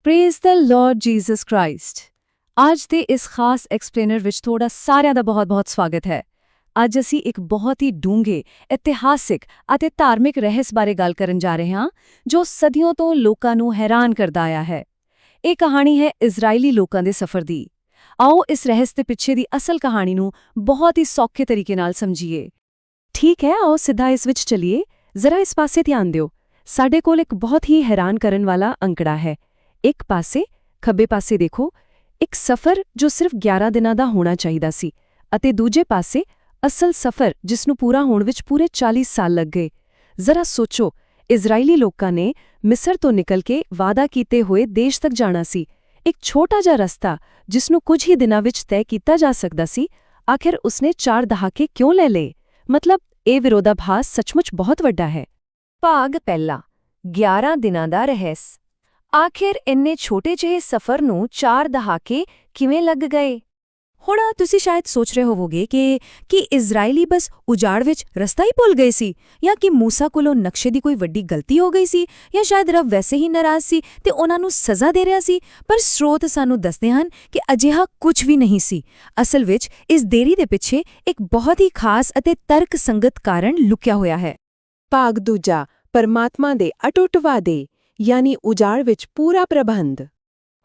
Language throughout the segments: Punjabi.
Praise the Lord Jesus Christ. ਅੱਜ ਦੇ ਇਸ ਖਾਸ ਐਕਸਪਲੇਨਰ ਵਿੱਚ ਤੁਹਾਡਾ ਸਾਰਿਆਂ ਦਾ ਬਹੁਤ-ਬਹੁਤ ਸਵਾਗਤ ਹੈ। ਅੱਜ ਅਸੀਂ ਇੱਕ ਬਹੁਤ ਹੀ ਡੂੰਘੇ, ਇਤਿਹਾਸਿਕ ਅਤੇ ਧਾਰਮਿਕ ਰਹੱਸ ਬਾਰੇ ਗੱਲ ਕਰਨ ਜਾ ਰਹੇ ਹਾਂ, ਜੋ ਸਦੀਆਂ ਤੋਂ ਲੋਕਾਂ ਨੂੰ ਹੈਰਾਨ ਕਰਦਾ ਆਇਆ ਹੈ। ਇਹ ਕਹਾਣੀ ਹੈ ਇਜ਼ਰਾਈਲੀ ਲੋਕਾਂ ਦੇ ਸਫ਼ਰ ਦੀ। ਆਓ ਇਸ ਰਹੱਸ ਦੇ ਪਿੱਛੇ ਦੀ ਅਸਲ ਕਹਾਣੀ ਨੂੰ ਬਹੁਤ ਹੀ ਸੌਖੇ ਤਰੀਕੇ ਨਾਲ ਸਮਝੀਏ। ਠੀਕ ਹੈ, ਆਓ ਸਿੱਧਾ ਇਸ ਵਿੱਚ ਚਲੀਏ। ਜ਼ਰਾ ਇਸ ਪਾਸੇ ਧਿਆਨ ਦਿਓ। ਸਾਡੇ ਕੋਲ ਇੱਕ ਬਹੁਤ ਹੀ ਹੈਰਾਨ ਕਰਨ ਵਾਲਾ ਅੰਕੜਾ ਹੈ। ਇੱਕ ਪਾਸੇ ਖੱਬੇ ਪਾਸੇ ਦੇਖੋ, ਇੱਕ ਸਫ਼ਰ ਜੋ ਸਿਰਫ 11 ਦਿਨਾਂ ਦਾ ਹੋਣਾ ਚਾਹੀਦਾ ਸੀ, ਅਤੇ ਦੂਜੇ ਪਾਸੇ ਅਸਲ ਸਫ਼ਰ ਜਿਸ ਨੂੰ ਪੂਰਾ ਹੋਣ ਵਿੱਚ ਪੂਰੇ 40 ਸਾਲ ਲੱਗ ਗਏ। ਜ਼ਰਾ ਸੋਚੋ, ਇਜ਼ਰਾਈਲੀ ਲੋਕਾਂ ਨੇ ਮਿਸਰ ਤੋਂ ਨਿਕਲ ਕੇ ਵਾਅਦਾ ਕੀਤੇ ਹੋਏ ਦੇਸ਼ ਤੱਕ ਜਾਣਾ ਸੀ। ਇੱਕ ਛੋਟਾ ਜਿਹਾ ਰਸਤਾ ਜਿਸ ਨੂੰ ਕੁਝ ਹੀ ਦਿਨਾਂ ਵਿੱਚ ਤੈਅ ਕੀਤਾ ਜਾ ਸਕਦਾ ਸੀ, ਆਖਿਰ ਉਸਨੇ 4 ਦਹਾਕੇ ਕਿਉਂ ਲੈ ਲਏ? ਮਤਲਬ ਇਹ ਵਿਰੋਧਾਭਾਸ ਸੱਚਮੁੱਚ ਬਹੁਤ ਵੱਡਾ ਹੈ। ਭਾਗ ਪਹਿਲਾ, 11 ਦਿਨਾਂ ਦਾ ਰਹੱਸ। ਆਖਿਰ ਇੰਨੇ ਛੋਟੇ ਜਿਹੇ ਸਫ਼ਰ ਨੂੰ 4 ਦਹਾਕੇ ਕਿਵੇਂ ਲੱਗ ਗਏ? ਹੁਣ ਤੁਸੀਂ ਸ਼ਾਇਦ ਸੋਚ ਰਹੇ ਹੋਵੋਗੇ ਕਿ ਇਜ਼ਰਾਈਲੀ ਬਸ ਉਜਾੜ ਵਿੱਚ ਰਸਤਾ ਹੀ ਭੁੱਲ ਗਏ ਸੀ, ਜਾਂ ਕਿ ਮੂਸਾ ਕੋਲੋਂ ਨਕਸ਼ੇ ਦੀ ਕੋਈ ਵੱਡੀ ਗਲਤੀ ਹੋ ਗਈ ਸੀ, ਜਾਂ ਸ਼ਾਇਦ ਰੱਬ ਵੈਸੇ ਹੀ ਨਾਰਾਜ਼ ਸੀ ਤੇ ਉਹਨਾਂ ਨੂੰ ਸਜ਼ਾ ਦੇ ਰਿਹਾ ਸੀ। ਪਰ ਸਰੋਤ ਸਾਨੂੰ ਦੱਸਦੇ ਹਨ ਕਿ ਅਜਿਹਾ ਕੁਝ ਵੀ ਨਹੀਂ ਸੀ। ਅਸਲ ਵਿੱਚ ਇਸ ਦੇਰੀ ਦੇ ਪਿੱਛੇ ਇੱਕ ਬਹੁਤ ਹੀ ਖਾਸ ਅਤੇ ਤਰਕਸੰਗਤ ਕਾਰਨ ਲੁਕਿਆ ਹੋਇਆ ਹੈ। ਭਾਗ ਦੂਜਾ, ਪਰਮਾਤਮਾ ਦੇ ਅਟੁੱਟ ਵਾਅਦੇ, ਯਾਨੀ ਉਜਾੜ ਵਿੱਚ ਪੂਰਾ ਪ੍ਰਬੰਧ।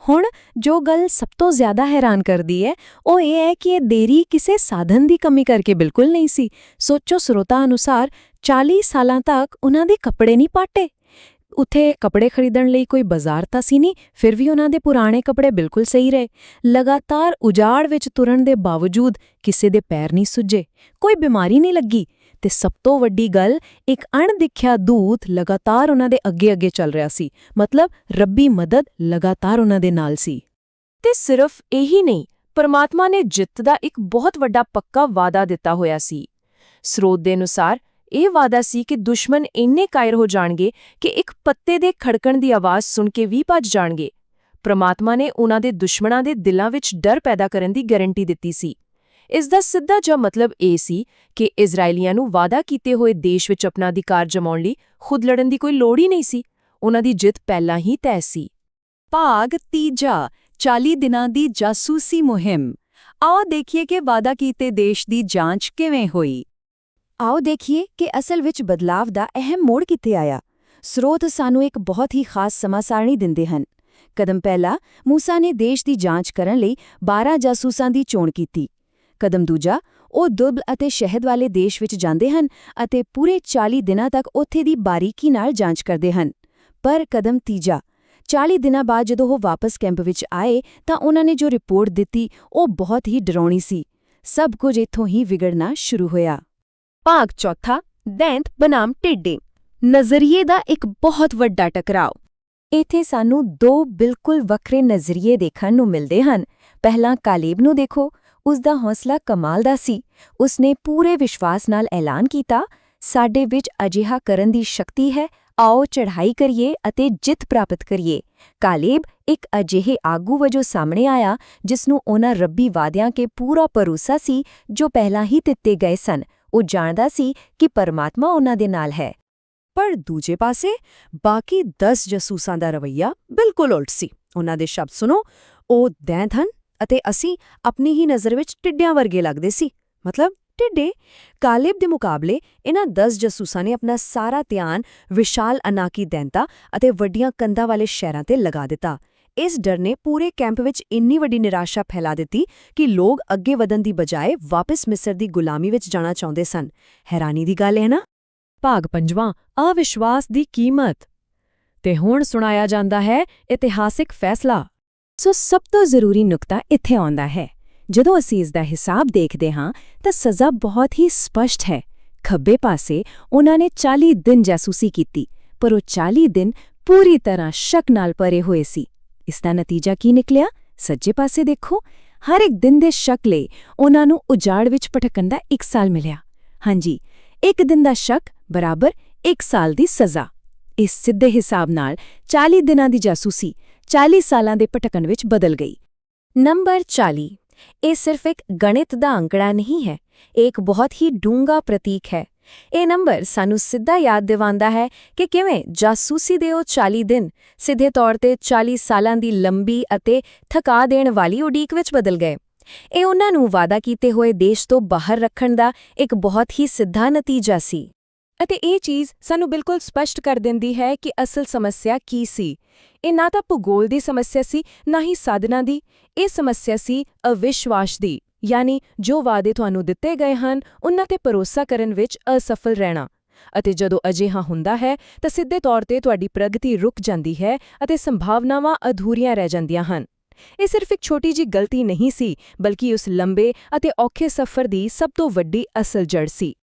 ਹੁਣ ਜੋ ਗੱਲ ਸਭ ਤੋਂ ਜ਼ਿਆਦਾ ਹੈਰਾਨ ਕਰਦੀ ਹੈ, ਉਹ ਇਹ ਹੈ ਕਿ ਇਹ ਦੇਰੀ ਕਿਸੇ ਸਾਧਨ ਦੀ ਕਮੀ ਕਰਕੇ ਬਿਲਕੁਲ ਨਹੀਂ ਸੀ। ਸੋਚੋ, ਸਰੋਤਾਂ ਅਨੁਸਾਰ 40 ਸਾਲਾਂ ਤੱਕ ਉਹਨਾਂ ਦੇ ਕੱਪੜੇ ਨਹੀਂ ਪਾਟੇ। ਉੱਥੇ ਕੱਪੜੇ ਖਰੀਦਣ ਲਈ ਕੋਈ ਬਾਜ਼ਾਰ ਤਾਂ ਸੀ ਨਹੀਂ, ਫਿਰ ਵੀ ਉਹਨਾਂ ਦੇ ਪੁਰਾਣੇ ਕੱਪੜੇ ਬਿਲਕੁਲ ਸਹੀ ਰਹੇ। ਲਗਾਤਾਰ ਉਜਾੜ ਵਿੱਚ ਤੁਰਨ ਦੇ ਬਾਵਜੂਦ ਕਿਸੇ ਦੇ ਪੈਰ ਨਹੀਂ ਸੁੱਜੇ, ਕੋਈ ਬਿਮਾਰੀ ਨਹੀਂ ਲੱਗੀ, ਤੇ ਸਭ ਤੋਂ ਵੱਡੀ ਗੱਲ, ਇੱਕ ਅਣਦਿਖਿਆ ਦੂਤ ਲਗਾਤਾਰ ਉਹਨਾਂ ਦੇ ਅੱਗੇ-ਅੱਗੇ ਚੱਲ ਰਿਹਾ ਸੀ। ਮਤਲਬ ਰੱਬੀ ਮਦਦ ਲਗਾਤਾਰ ਉਹਨਾਂ ਦੇ ਨਾਲ ਸੀ। ਤੇ ਸਿਰਫ ਇਹੀ ਨਹੀਂ, ਪਰਮਾਤਮਾ ਨੇ ਜਿੱਤ ਦਾ ਇੱਕ ਬਹੁਤ ਵੱਡਾ ਪੱਕਾ ਵਾਅਦਾ ਦਿੱਤਾ ਹੋਇਆ ਸੀ। ਸਰੋਤ ਦੇ ਅਨੁਸਾਰ ਇਹ ਵਾਅਦਾ ਸੀ ਕਿ ਦੁਸ਼ਮਣ ਇੰਨੇ ਕਾਇਰ ਹੋ ਜਾਣਗੇ ਕਿ ਇੱਕ ਪੱਤੇ ਦੇ ਖੜਕਣ ਦੀ ਆਵਾਜ਼ ਸੁਣ ਕੇ ਵੀ ਭੱਜ ਜਾਣਗੇ। ਪਰਮਾਤਮਾ ਨੇ ਉਹਨਾਂ ਦੇ ਦੁਸ਼ਮਣਾਂ ਦੇ ਦਿਲਾਂ ਵਿੱਚ ਡਰ ਪੈਦਾ ਕਰਨ ਦੀ ਗਾਰੰਟੀ ਦਿੱਤੀ ਸੀ। ਇਸ ਦਾ ਸਿੱਧਾ ਜਿਹਾ ਮਤਲਬ ਇਹ ਸੀ ਕਿ ਇਜ਼ਰਾਈਲੀਆਂ ਨੂੰ ਵਾਅਦਾ ਕੀਤੇ ਹੋਏ ਦੇਸ਼ ਵਿੱਚ ਆਪਣਾ ਅਧਿਕਾਰ ਜਮਾਉਣ ਲਈ ਖੁਦ ਲੜਨ ਦੀ ਕੋਈ ਲੋੜ ਹੀ ਨਹੀਂ ਸੀ। ਉਹਨਾਂ ਦੀ ਜਿੱਤ ਪਹਿਲਾਂ ਹੀ ਤੈਅ ਸੀ। ਭਾਗ ਤੀਜਾ, 40 ਦਿਨਾਂ ਦੀ ਜਾਸੂਸੀ ਮੁਹਿੰਮ। ਆਓ ਦੇਖੀਏ ਕਿ ਵਾਅਦਾ ਕੀਤੇ ਦੇਸ਼ ਦੀ ਜਾਂਚ ਕਿਵੇਂ ਹੋਈ। ਆਓ ਦੇਖੀਏ ਕਿ ਅਸਲ ਵਿੱਚ ਬਦਲਾਵ ਦਾ ਅਹਿਮ ਮੋੜ ਕਿੱਥੇ ਆਇਆ। ਸਰੋਤ ਸਾਨੂੰ ਇੱਕ ਬਹੁਤ ਹੀ ਖਾਸ ਸਮਾਂ ਸਾਰਣੀ ਦਿੰਦੇ ਹਨ। ਕਦਮ ਪਹਿਲਾ, ਮੂਸਾ ਨੇ ਦੇਸ਼ ਦੀ ਜਾਂਚ ਕਰਨ ਲਈ 12 ਜਾਸੂਸਾਂ ਦੀ ਚੋਣ ਕੀਤੀ। ਕਦਮ ਦੂਜਾ, ਉਹ ਦੁੱਬ ਅਤੇ ਸ਼ਹਿਦ ਵਾਲੇ ਦੇਸ਼ ਵਿੱਚ ਜਾਂਦੇ ਹਨ ਅਤੇ ਪੂਰੇ 40 ਦਿਨਾਂ ਤੱਕ ਉੱਥੇ ਦੀ ਬਾਰੀਕੀ ਨਾਲ ਜਾਂਚ ਕਰਦੇ ਹਨ। ਪਰ ਕਦਮ ਤੀਜਾ, 40 ਦਿਨਾਂ ਬਾਅਦ ਜਦੋਂ ਉਹ ਵਾਪਸ ਕੈਂਪ ਵਿੱਚ ਆਏ ਤਾਂ ਉਹਨਾਂ ਨੇ ਜੋ ਰਿਪੋਰਟ ਦਿੱਤੀ, ਉਹ ਬਹੁਤ ਹੀ ਡਰਾਉਣੀ ਸੀ। ਸਭ ਕੁਝ ਇੱਥੋਂ ਹੀ ਵਿਗੜਨਾ ਸ਼ੁਰੂ ਹੋਇਆ। ਭਾਗ ਚੌਥਾ, ਦੈਂਤ ਬਨਾਮ ਟਿੱਡੇ। ਨਜ਼ਰੀਏ ਦਾ ਇੱਕ ਬਹੁਤ ਵੱਡਾ ਟਕਰਾਓ। ਇੱਥੇ ਸਾਨੂੰ 2 ਬਿਲਕੁਲ ਵੱਖਰੇ ਨਜ਼ਰੀਏ ਦੇਖਣ ਨੂੰ ਮਿਲਦੇ ਹਨ। ਪਹਿਲਾਂ ਕਾਲੇਬ ਨੂੰ ਦੇਖੋ। ਉਸ ਦਾ ਹੌਸਲਾ ਕਮਾਲ ਦਾ ਸੀ। ਉਸਨੇ ਪੂਰੇ ਵਿਸ਼ਵਾਸ ਨਾਲ ਐਲਾਨ ਕੀਤਾ, ਸਾਡੇ ਵਿੱਚ ਅਜਿਹਾ ਕਰਨ ਦੀ ਸ਼ਕਤੀ ਹੈ, ਆਓ ਚੜ੍ਹਾਈ ਕਰੀਏ ਅਤੇ ਜਿੱਤ ਪ੍ਰਾਪਤ ਕਰੀਏ। ਕਾਲੇਬ ਇੱਕ ਅਜਿਹੇ ਆਗੂ ਵਜੋਂ ਸਾਹਮਣੇ ਆਇਆ ਜਿਸ ਨੂੰ ਉਹਨਾਂ ਰੱਬੀ ਵਾਅਦਿਆਂ ਕੇ ਪੂਰਾ ਭਰੋਸਾ ਸੀ ਜੋ ਪਹਿਲਾਂ ਹੀ ਦਿੱਤੇ ਗਏ ਸਨ। ਉਹ ਜਾਣਦਾ ਸੀ ਕਿ ਪਰਮਾਤਮਾ ਉਹਨਾਂ ਦੇ ਨਾਲ ਹੈ। ਪਰ ਦੂਜੇ ਪਾਸੇ ਬਾਕੀ 10 ਜਾਸੂਸਾਂ ਦਾ ਰਵੱਈਆ ਬਿਲਕੁਲ ਉਲਟ ਸੀ। ਉਹਨਾਂ ਦੇ ਸ਼ਬਦ ਸੁਣੋ, ਉਹ ਦੈਂਤ ਹਨ ਅਤੇ ਅਸੀਂ ਆਪਣੀ ਹੀ ਨਜ਼ਰ ਵਿੱਚ ਟਿੱਡਿਆਂ ਵਰਗੇ ਲੱਗਦੇ ਸੀ। ਮਤਲਬ ਟਿੱਡੇ। ਕਾਲੇਬ ਦੇ ਮੁਕਾਬਲੇ ਇਹਨਾਂ 10 ਜਾਸੂਸਾਂ ਨੇ ਆਪਣਾ ਸਾਰਾ ਧਿਆਨ ਵਿਸ਼ਾਲ ਅਨਾਕੀ ਦੈਂਤਾਂ ਅਤੇ ਵੱਡੀਆਂ ਕੰਧਾਂ ਵਾਲੇ ਸ਼ਹਿਰਾਂ ਤੇ ਲਗਾ ਦਿੱਤਾ। ਇਸ ਡਰ ਨੇ ਪੂਰੇ ਕੈਂਪ ਵਿੱਚ ਇੰਨੀ ਵੱਡੀ ਨਿਰਾਸ਼ਾ ਫੈਲਾ ਦਿੱਤੀ ਕਿ ਲੋਕ ਅੱਗੇ ਵਧਣ ਦੀ ਬਜਾਏ ਵਾਪਸ ਮਿਸਰ ਦੀ ਗੁਲਾਮੀ ਵਿੱਚ ਜਾਣਾ ਚਾਹੁੰਦੇ ਸਨ। ਹੈਰਾਨੀ ਦੀ ਗੱਲ ਹੈ ਨਾ? ਭਾਗ ਪੰਜਵਾਂ, ਅਵਿਸ਼ਵਾਸ ਦੀ ਕੀਮਤ। ਤੇ ਹੁਣ ਸੁਣਾਇਆ ਜਾਂਦਾ ਹੈ ਇਤਿਹਾਸਿਕ ਫੈਸਲਾ। ਸੋ ਸਭ ਤੋਂ ਜ਼ਰੂਰੀ ਨੁਕਤਾ ਇੱਥੇ ਆਉਂਦਾ ਹੈ। ਜਦੋਂ ਅਸੀਂ ਇਸ ਦਾ ਹਿਸਾਬ ਦੇਖਦੇ ਹਾਂ ਤਾਂ ਸਜ਼ਾ ਬਹੁਤ ਹੀ ਸਪਸ਼ਟ ਹੈ। ਖੱਬੇ ਪਾਸੇ ਉਹਨਾਂ ਨੇ 40 ਦਿਨ ਜਾਸੂਸੀ ਕੀਤੀ, ਪਰ ਉਹ 40 ਦਿਨ ਪੂਰੀ ਤਰ੍ਹਾਂ ਸ਼ੱਕ ਨਾਲ ਭਰੇ ਹੋਏ ਸੀ। ਇਸ ਦਾ ਨਤੀਜਾ ਕੀ ਨਿਕਲਿਆ? ਸੱਜੇ ਪਾਸੇ ਦੇਖੋ, ਹਰ ਇੱਕ ਦਿਨ ਦੇ ਸ਼ੱਕ ਲਈ ਉਹਨਾਂ ਨੂੰ ਉਜਾੜ ਵਿੱਚ ਭਟਕਣ ਦਾ 1 ਸਾਲ ਮਿਲਿਆ। ਹਾਂਜੀ, 1 ਦਿਨ ਦਾ ਸ਼ੱਕ ਬਰਾਬਰ 1 ਸਾਲ ਦੀ ਸਜ਼ਾ। ਇਸ ਸਿੱਧੇ ਹਿਸਾਬ ਨਾਲ 40 ਦਿਨਾਂ ਦੀ ਜਾਸੂਸੀ 40 ਸਾਲਾਂ ਦੇ ਭਟਕਣ ਵਿੱਚ ਬਦਲ ਗਈ। ਨੰਬਰ 40, ਇਹ ਸਿਰਫ ਇੱਕ ਗਣਿਤ ਦਾ ਅੰਕੜਾ ਨਹੀਂ ਹੈ, ਇਹ ਇੱਕ ਬਹੁਤ ਹੀ ਡੂੰਘਾ ਪ੍ਰਤੀਕ ਹੈ। ਇਹ ਨੰਬਰ ਸਾਨੂੰ ਸਿੱਧਾ ਯਾਦ ਦਿਵਾਉਂਦਾ ਹੈ ਕਿ ਕਿਵੇਂ ਜਾਸੂਸੀ ਦੇ ਉਹ 40 ਦਿਨ ਸਿੱਧੇ ਤੌਰ ਤੇ 40 ਸਾਲਾਂ ਦੀ ਲੰਬੀ ਅਤੇ ਥਕਾ ਦੇਣ ਵਾਲੀ ਉਡੀਕ ਵਿੱਚ ਬਦਲ ਗਏ। ਇਹ ਉਹਨਾਂ ਨੂੰ ਵਾਅਦਾ ਕੀਤੇ ਹੋਏ ਦੇਸ਼ ਤੋਂ ਬਾਹਰ ਰੱਖਣ ਦਾ ਇੱਕ ਬਹੁਤ ਹੀ ਸਿੱਧਾ ਨਤੀਜਾ ਸੀ। ਅਤੇ ਇਹ ਚੀਜ਼ ਸਾਨੂੰ ਬਿਲਕੁਲ ਸਪਸ਼ਟ ਕਰ ਦਿੰਦੀ ਹੈ ਕਿ ਅਸਲ ਸਮੱਸਿਆ ਕੀ ਸੀ। ਇਹ ਨਾ ਤਾਂ ਭੂਗੋਲ ਦੀ ਸਮੱਸਿਆ ਸੀ, ਨਾ ਹੀ ਸਾਧਨਾਂ ਦੀ। ਇਹ ਸਮੱਸਿਆ ਸੀ ਅਵਿਸ਼ਵਾਸ ਦੀ, ਯਾਨੀ ਜੋ ਵਾਅਦੇ ਤੁਹਾਨੂੰ ਦਿੱਤੇ ਗਏ ਹਨ ਉਨ੍ਹਾਂ ਤੇ ਭਰੋਸਾ ਕਰਨ ਵਿੱਚ ਅਸਫਲ ਰਹਿਣਾ। ਅਤੇ ਜਦੋਂ ਅਜਿਹਾ ਹੁੰਦਾ ਹੈ ਤਾਂ ਸਿੱਧੇ ਤੌਰ ਤੇ ਤੁਹਾਡੀ ਪ੍ਰਗਤੀ ਰੁਕ ਜਾਂਦੀ ਹੈ ਅਤੇ ਸੰਭਾਵਨਾਵਾਂ ਅਧੂਰੀਆਂ ਰਹਿ ਜਾਂਦੀਆਂ ਹਨ। ਇਹ ਸਿਰਫ ਇੱਕ ਛੋਟੀ ਜਿਹੀ ਗਲਤੀ ਨਹੀਂ ਸੀ, ਬਲਕਿ ਉਸ ਲੰਬੇ ਅਤੇ ਔਖੇ ਸਫ਼ਰ ਦੀ ਸਭ ਤੋਂ ਵੱਡੀ ਅਸਲ ਜੜ ਸੀ।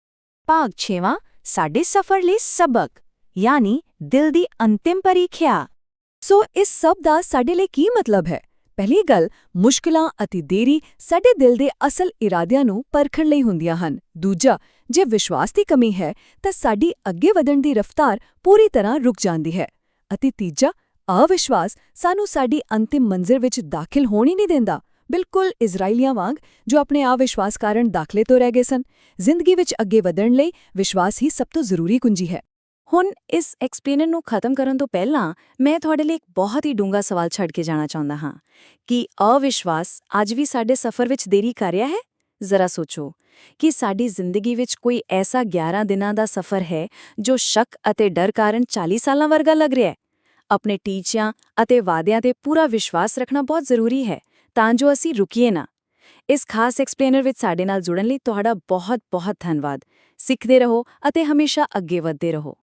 ਭਾਗ 6ਵਾਂ ਸਾਡੇ ਸਫ਼ਰ ਲਈ ਸਬਕ, ਯਾਨੀ ਦਿਲ ਦੀ ਅੰਤਿਮ ਪ੍ਰੀਖਿਆ। ਸੋ ਇਸ ਸਭ ਦਾ ਸਾਡੇ ਲਈ ਕੀ ਮਤਲਬ ਹੈ? ਪਹਿਲੀ ਗੱਲ, ਮੁਸ਼ਕਲਾਂ ਅਤੇ ਦੇਰੀ ਸਾਡੇ ਦਿਲ ਦੇ ਅਸਲ ਇਰਾਦਿਆਂ ਨੂੰ ਪਰਖਣ ਲਈ ਹੁੰਦੀਆਂ ਹਨ। ਦੂਜਾ, ਜੇ ਵਿਸ਼ਵਾਸ ਦੀ ਕਮੀ ਹੈ ਤਾਂ ਸਾਡੀ ਅੱਗੇ ਵਧਣ ਦੀ ਰਫ਼ਤਾਰ ਪੂਰੀ ਤਰ੍ਹਾਂ ਰੁਕ ਜਾਂਦੀ ਹੈ। ਅਤੇ ਤੀਜਾ, ਅਵਿਸ਼ਵਾਸ ਸਾਨੂੰ ਸਾਡੀ ਅੰਤਿਮ ਮੰਜ਼ਿਲ ਵਿੱਚ ਦਾਖਲ ਹੋਣ ਹੀ ਨਹੀਂ ਦਿੰਦਾ। ਬਿਲਕੁਲ ਇਜ਼ਰਾਈਲੀਆਂ ਵਾਂਗ ਜੋ ਆਪਣੇ ਅਵਿਸ਼ਵਾਸ ਕਾਰਨ ਦਾਖਲੇ ਤੋਂ ਰਹਿ ਗਏ ਸਨ। ਜ਼ਿੰਦਗੀ ਵਿੱਚ ਅੱਗੇ ਵਧਣ ਲਈ ਵਿਸ਼ਵਾਸ ਹੀ ਸਭ ਤੋਂ ਜ਼ਰੂਰੀ ਕੁੰਜੀ ਹੈ। ਹੁਣ ਇਸ ਐਕਸਪਲੇਨਰ ਨੂੰ ਖਤਮ ਕਰਨ ਤੋਂ ਪਹਿਲਾਂ ਮੈਂ ਤੁਹਾਡੇ ਲਈ ਇੱਕ ਬਹੁਤ ਹੀ ਡੂੰਘਾ ਸਵਾਲ ਛੱਡ ਕੇ ਜਾਣਾ ਚਾਹੁੰਦਾ ਹਾਂ ਕਿ ਅਵਿਸ਼ਵਾਸ ਅੱਜ ਵੀ ਸਾਡੇ ਸਫ਼ਰ ਵਿੱਚ ਦੇਰੀ ਕਰ ਰਿਹਾ ਹੈ? ਜ਼ਰਾ ਸੋਚੋ ਕਿ ਸਾਡੀ ਜ਼ਿੰਦਗੀ ਵਿੱਚ ਕੋਈ ਐਸਾ 11 ਦਿਨਾਂ ਦਾ ਸਫ਼ਰ ਹੈ ਜੋ ਸ਼ੱਕ ਅਤੇ ਡਰ ਕਾਰਨ 40 ਸਾਲਾਂ ਵਰਗਾ ਲੱਗ ਰਿਹਾ ਹੈ। ਆਪਣੇ ਟੀਚਿਆਂ ਅਤੇ ਵਾਅਦਿਆਂ ਤੇ ਪੂਰਾ ਵਿਸ਼ਵਾਸ ਰੱਖਣਾ ਬਹੁਤ ਜ਼ਰੂਰੀ ਹੈ ਤਾਂ ਜੋ ਅਸੀਂ ਰੁਕੀਏ ਨਾ। ਇਸ ਖਾਸ ਐਕਸਪਲੇਨਰ ਵਿੱਚ ਸਾਡੇ ਨਾਲ ਜੁੜਨ ਲਈ ਤੁਹਾਡਾ ਬਹੁਤ-ਬਹੁਤ ਧੰਨਵਾਦ। ਸਿੱਖਦੇ ਰਹੋ ਅਤੇ ਹਮੇਸ਼ਾ ਅੱਗੇ ਵਧਦੇ ਰਹੋ।